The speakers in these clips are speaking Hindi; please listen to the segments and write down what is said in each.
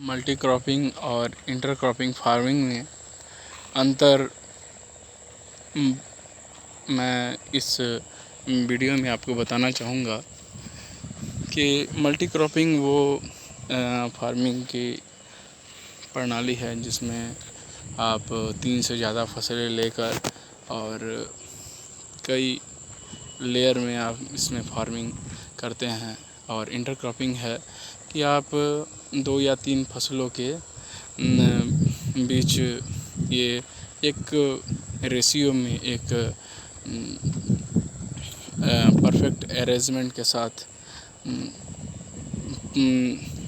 मल्टी क्रॉपिंग और इंटर क्रॉपिंग फार्मिंग में अंतर मैं इस वीडियो में आपको बताना चाहूँगा कि मल्टी क्रॉपिंग वो फार्मिंग की प्रणाली है जिसमें आप 3 से ज़्यादा फसलें लेकर और कई लेयर में आप इसमें फार्मिंग करते हैं। और इंटर क्रॉपिंग है कि आप 2 या 3 फसलों के बीच ये एक रेशियो में एक परफेक्ट अरेंजमेंट के साथ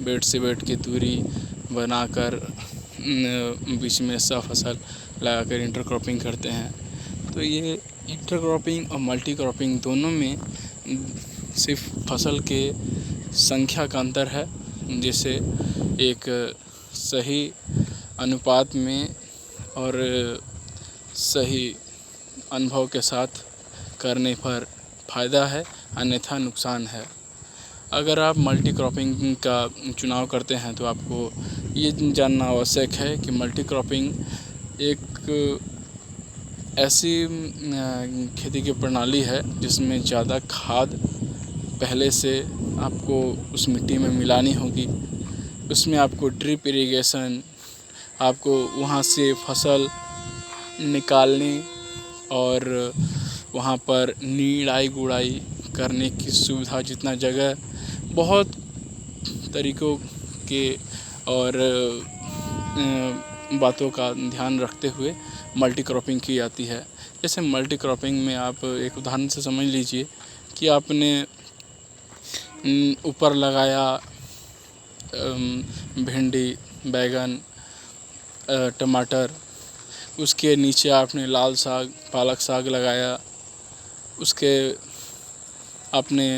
बेड से बेड की दूरी बनाकर बीच में सब फसल लगाकर इंटर क्रॉपिंग करते हैं। तो ये इंटर क्रॉपिंग और मल्टी क्रॉपिंग दोनों में सिर्फ फसल के संख्या का अंतर है, जैसे एक सही अनुपात में और सही अनुभव के साथ करने पर फ़ायदा है, अन्यथा नुकसान है। अगर आप मल्टी क्रॉपिंग का चुनाव करते हैं तो आपको ये जानना आवश्यक है कि मल्टी क्रॉपिंग एक ऐसी खेती की प्रणाली है जिसमें ज़्यादा खाद पहले से आपको उस मिट्टी में मिलानी होगी। उसमें आपको ड्रिप इरिगेशन, आपको वहाँ से फसल निकालने और वहाँ पर निराई गुड़ाई करने की सुविधा, जितना जगह, बहुत तरीक़ों के और बातों का ध्यान रखते हुए मल्टी क्रॉपिंग की जाती है। जैसे मल्टी क्रॉपिंग में आप एक उदाहरण से समझ लीजिए कि आपने ऊपर लगाया भिंडी, बैगन, टमाटर, उसके नीचे आपने लाल साग, पालक साग लगाया, उसके आपने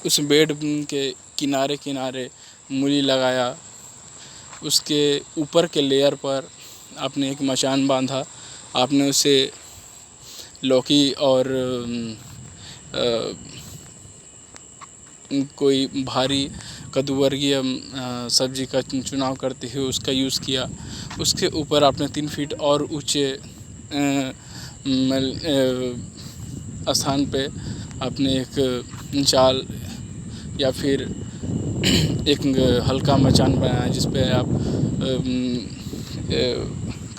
उस बेड के किनारे किनारे मूली लगाया, उसके ऊपर के लेयर पर आपने एक मचान बांधा, आपने उसे लौकी और कोई भारी कद्दूवर्गीय सब्जी का चुनाव करते हुए उसका यूज़ किया। उसके ऊपर आपने 3 फीट और ऊंचे स्थान पे आपने एक जाल या फिर एक हल्का मचान बनाया जिस पे आप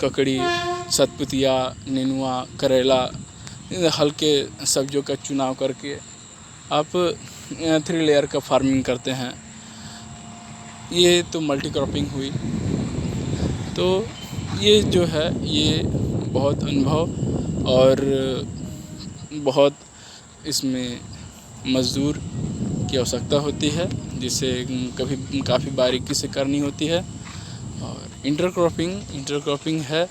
ककड़ी, सतपुतिया, नेनुआ, करेला, हल्के सब्जियों का चुनाव करके आप 3 लेयर का फार्मिंग करते हैं। ये तो मल्टी क्रॉपिंग हुई। तो ये जो है ये बहुत अनुभव और बहुत इसमें मज़दूर की आवश्यकता होती है, जिसे कभी काफ़ी बारीकी से करनी होती है। और इंटर क्रॉपिंग है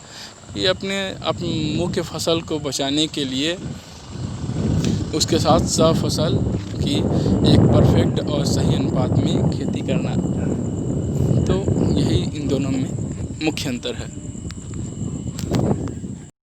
ये अपने मुख्य फसल को बचाने के लिए उसके साथ सब फसल की एक परफेक्ट और सही अनुपात में खेती करना। तो यही इन दोनों में मुख्य अंतर है।